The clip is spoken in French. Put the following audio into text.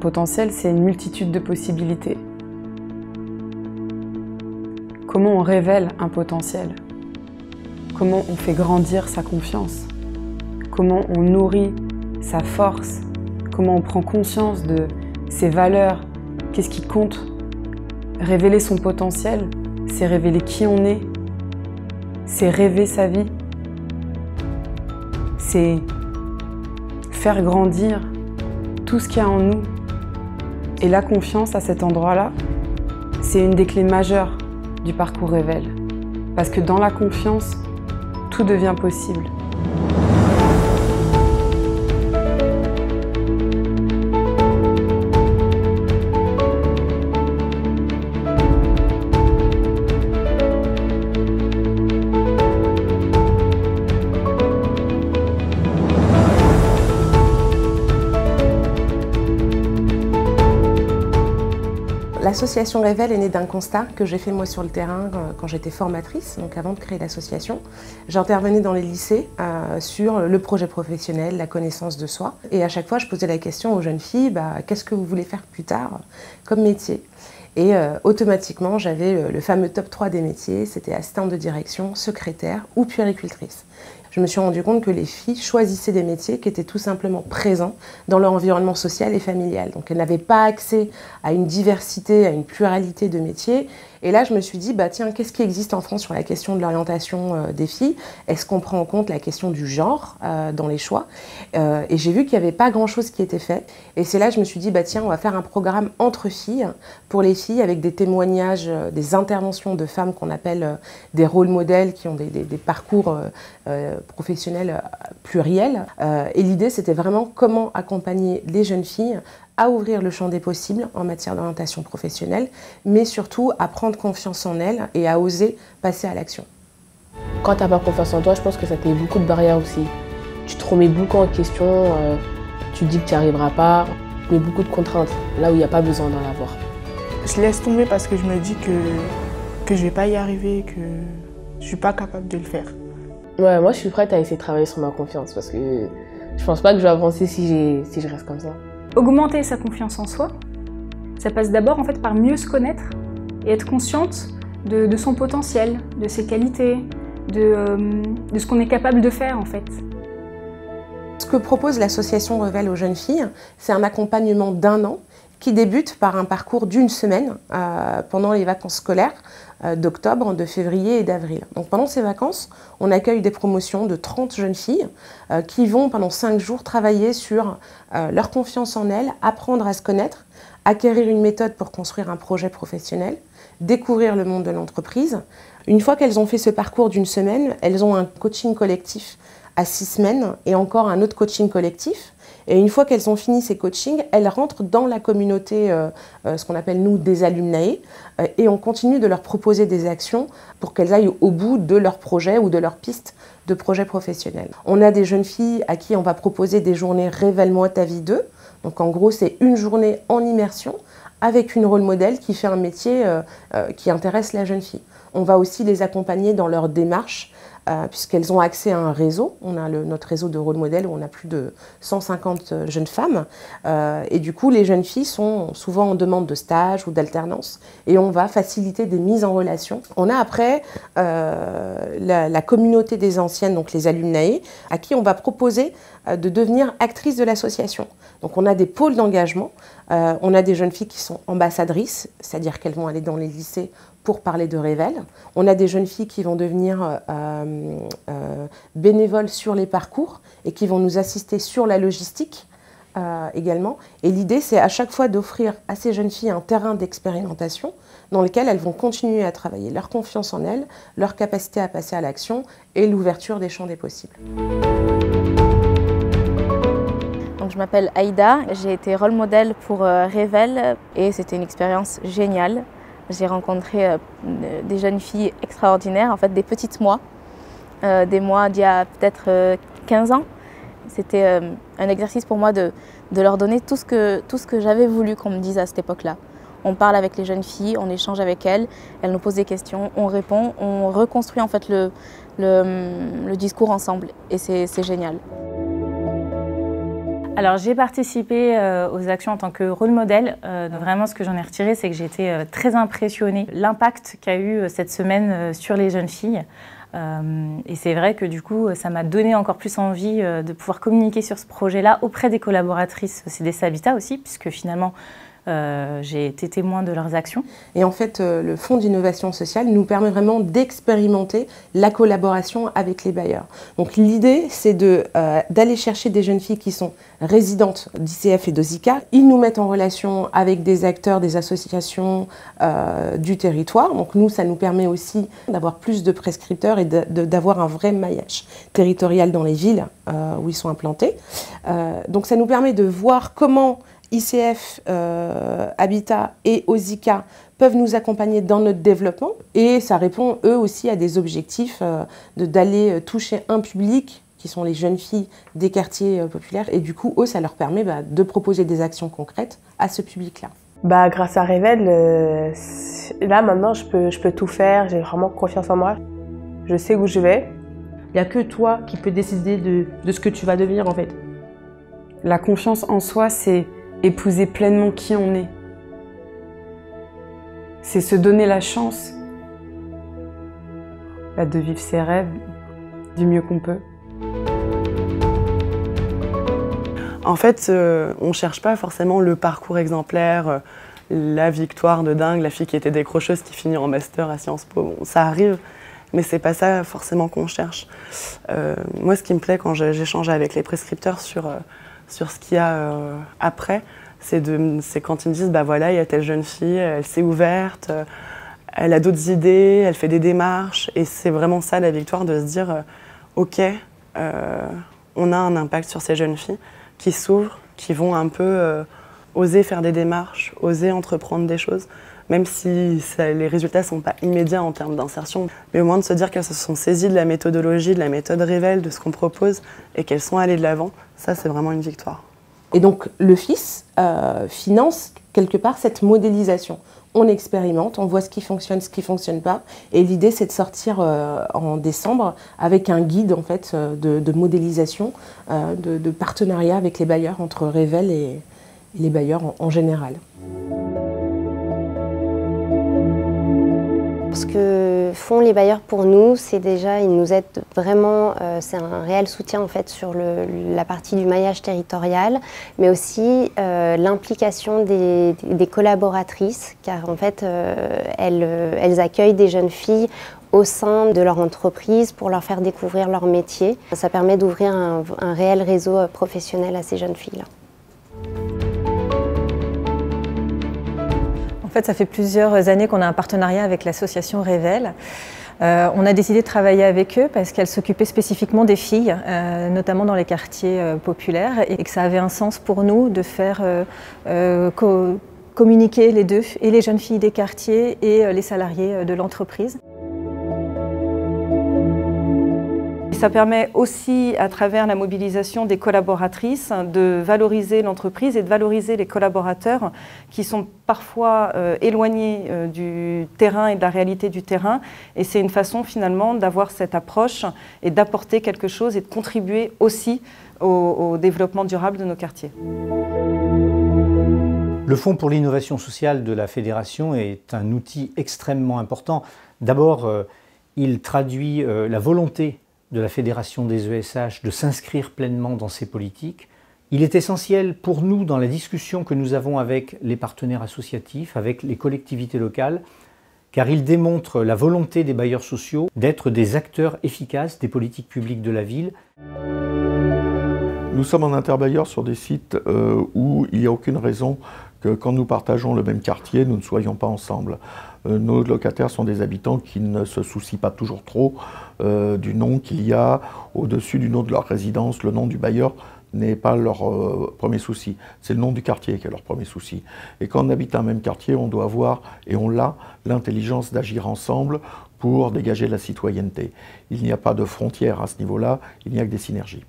potentiel, c'est une multitude de possibilités. Comment on révèle un potentiel? Comment on fait grandir sa confiance? Comment on nourrit sa force? Comment on prend conscience de ses valeurs? Qu'est-ce qui compte? Révéler son potentiel, c'est révéler qui on est, c'est rêver sa vie, c'est faire grandir tout ce qu'il y a en nous. Et la confiance à cet endroit-là, c'est une des clés majeures du parcours Révèle. Parce que dans la confiance, tout devient possible. L'association Révèle est née d'un constat que j'ai fait moi sur le terrain quand j'étais formatrice, donc avant de créer l'association. J'intervenais dans les lycées sur le projet professionnel, la connaissance de soi. Et à chaque fois, je posais la question aux jeunes filles, qu'est-ce que vous voulez faire plus tard comme métier? Et automatiquement, j'avais le fameux top 3 des métiers, c'était assistante de direction, secrétaire ou puéricultrice. Je me suis rendu compte que les filles choisissaient des métiers qui étaient tout simplement présents dans leur environnement social et familial. Donc elles n'avaient pas accès à une diversité, à une pluralité de métiers. Et là, je me suis dit, tiens, qu'est-ce qui existe en France sur la question de l'orientation des filles? Est-ce qu'on prend en compte la question du genre dans les choix? Et j'ai vu qu'il n'y avait pas grand-chose qui était fait. Et c'est là que je me suis dit, tiens, on va faire un programme entre filles, pour les filles, avec des témoignages, des interventions de femmes qu'on appelle des rôles modèles, qui ont des parcours professionnels pluriels. Et l'idée, c'était vraiment comment accompagner les jeunes filles à ouvrir le champ des possibles en matière d'orientation professionnelle, mais surtout à prendre confiance en elles et à oser passer à l'action. Quand tu n'as pas confiance en toi, je pense que ça te met beaucoup de barrières aussi. Tu te remets beaucoup en question, tu te dis que tu n'y arriveras pas, mais beaucoup de contraintes, là où il n'y a pas besoin d'en avoir. Je laisse tomber parce que je me dis que je ne vais pas y arriver, que je ne suis pas capable de le faire. Ouais, moi je suis prête à essayer de travailler sur ma confiance parce que je pense pas que je vais avancer si je reste comme ça. Augmenter sa confiance en soi, ça passe d'abord en fait par mieux se connaître et être consciente de son potentiel, de ses qualités, de ce qu'on est capable de faire en fait. Ce que propose l'association Révèle aux jeunes filles, c'est un accompagnement d'1 an qui débute par un parcours d'1 semaine pendant les vacances scolaires d'octobre, de février et d'avril. Donc pendant ces vacances, on accueille des promotions de 30 jeunes filles qui vont pendant 5 jours travailler sur leur confiance en elles, apprendre à se connaître, acquérir une méthode pour construire un projet professionnel, découvrir le monde de l'entreprise. Une fois qu'elles ont fait ce parcours d'1 semaine, elles ont un coaching collectif à 6 semaines et encore un autre coaching collectif. Et une fois qu'elles ont fini ces coachings, elles rentrent dans la communauté, ce qu'on appelle nous des alumnae, et on continue de leur proposer des actions pour qu'elles aillent au bout de leur projet ou de leur piste de projet professionnel. On a des jeunes filles à qui on va proposer des journées Révèle-moi ta vie 2. Donc en gros, c'est une journée en immersion avec une rôle modèle qui fait un métier qui intéresse la jeune fille. On va aussi les accompagner dans leur démarche, puisqu'elles ont accès à un réseau. On a notre réseau de rôle modèle où on a plus de 150 jeunes femmes. Et du coup, les jeunes filles sont souvent en demande de stage ou d'alternance. Et on va faciliter des mises en relation. On a après la communauté des anciennes, donc les alumnae, à qui on va proposer de devenir actrices de l'association. Donc on a des pôles d'engagement. On a des jeunes filles qui sont ambassadrices, c'est-à-dire qu'elles vont aller dans les lycées pour parler de Révèle. On a des jeunes filles qui vont devenir bénévoles sur les parcours et qui vont nous assister sur la logistique également. Et l'idée, c'est à chaque fois d'offrir à ces jeunes filles un terrain d'expérimentation dans lequel elles vont continuer à travailler leur confiance en elles, leur capacité à passer à l'action et l'ouverture des champs des possibles. Donc, je m'appelle Aïda, j'ai été rôle modèle pour Révèle et c'était une expérience géniale. J'ai rencontré des jeunes filles extraordinaires, en fait des petites moi, des moi d'il y a peut-être 15 ans. C'était un exercice pour moi de leur donner tout ce que j'avais voulu qu'on me dise à cette époque-là. On parle avec les jeunes filles, on échange avec elles nous posent des questions, on répond, on reconstruit en fait le discours ensemble et c'est génial. Alors j'ai participé aux actions en tant que rôle modèle. Vraiment ce que j'en ai retiré, c'est que j'ai été très impressionnée. L'impact qu'a eu cette semaine sur les jeunes filles. Et c'est vrai que du coup, ça m'a donné encore plus envie de pouvoir communiquer sur ce projet-là auprès des collaboratrices CDC Habitat aussi, puisque finalement, j'ai été témoin de leurs actions. Et en fait, le Fonds d'innovation sociale nous permet vraiment d'expérimenter la collaboration avec les bailleurs. Donc l'idée, c'est d'aller chercher des jeunes filles qui sont résidentes d'ICF et d'OSICA. Ils nous mettent en relation avec des acteurs, des associations du territoire. Donc nous, ça nous permet aussi d'avoir plus de prescripteurs et d'avoir un vrai maillage territorial dans les villes où ils sont implantés. Donc ça nous permet de voir comment ICF, Habitat et OSICA peuvent nous accompagner dans notre développement et ça répond eux aussi à des objectifs d'aller toucher un public qui sont les jeunes filles des quartiers populaires et du coup eux ça leur permet de proposer des actions concrètes à ce public-là. Grâce à Révèle, là maintenant je peux tout faire, j'ai vraiment confiance en moi, je sais où je vais. Il n'y a que toi qui peux décider de ce que tu vas devenir en fait. La confiance en soi, c'est épouser pleinement qui on est. C'est se donner la chance de vivre ses rêves du mieux qu'on peut. En fait, on ne cherche pas forcément le parcours exemplaire, la victoire de dingue, la fille qui était décrocheuse qui finit en master à Sciences Po. Bon, ça arrive, mais c'est pas ça forcément qu'on cherche. Moi, ce qui me plaît quand j'échange avec les prescripteurs sur ce qu'il y a après, c'est quand ils me disent voilà, il y a telle jeune fille, elle s'est ouverte, elle a d'autres idées, elle fait des démarches. Et c'est vraiment ça la victoire, de se dire ok, on a un impact sur ces jeunes filles qui s'ouvrent, qui vont un peu oser faire des démarches, oser entreprendre des choses, même si les résultats ne sont pas immédiats en termes d'insertion. Mais au moins de se dire qu'elles se sont saisies de la méthodologie, de la méthode Révèle, de ce qu'on propose, et qu'elles sont allées de l'avant, ça c'est vraiment une victoire. Et donc le FIS finance quelque part cette modélisation. On expérimente, on voit ce qui fonctionne, ce qui ne fonctionne pas. Et l'idée, c'est de sortir en décembre avec un guide en fait, de modélisation, de partenariat avec les bailleurs, entre Révèle et les bailleurs en général. Ce que font les bailleurs pour nous, c'est déjà, ils nous aident vraiment, c'est un réel soutien en fait sur la partie du maillage territorial, mais aussi l'implication des collaboratrices, car en fait elles accueillent des jeunes filles au sein de leur entreprise pour leur faire découvrir leur métier. Ça permet d'ouvrir un réel réseau professionnel à ces jeunes filles-là. En fait, ça fait plusieurs années qu'on a un partenariat avec l'association Révèle. On a décidé de travailler avec eux parce qu'elles s'occupaient spécifiquement des filles, notamment dans les quartiers populaires, et que ça avait un sens pour nous de faire communiquer les deux, et les jeunes filles des quartiers et les salariés de l'entreprise. Ça permet aussi, à travers la mobilisation des collaboratrices, de valoriser l'entreprise et de valoriser les collaborateurs qui sont parfois éloignés du terrain et de la réalité du terrain. Et c'est une façon finalement d'avoir cette approche et d'apporter quelque chose et de contribuer aussi au développement durable de nos quartiers. Le Fonds pour l'innovation sociale de la Fédération est un outil extrêmement important. D'abord, il traduit la volonté de la Fédération des ESH de s'inscrire pleinement dans ces politiques. Il est essentiel pour nous dans la discussion que nous avons avec les partenaires associatifs, avec les collectivités locales, car il démontre la volonté des bailleurs sociaux d'être des acteurs efficaces des politiques publiques de la ville. Nous sommes en interbailleur sur des sites où il n'y a aucune raison que quand nous partageons le même quartier, nous ne soyons pas ensemble. Nos locataires sont des habitants qui ne se soucient pas toujours trop du nom qu'il y a au-dessus du nom de leur résidence. Le nom du bailleur n'est pas leur premier souci, c'est le nom du quartier qui est leur premier souci. Et quand on habite un même quartier, on doit avoir, et on l'a, l'intelligence d'agir ensemble pour dégager la citoyenneté. Il n'y a pas de frontières à ce niveau-là, il n'y a que des synergies.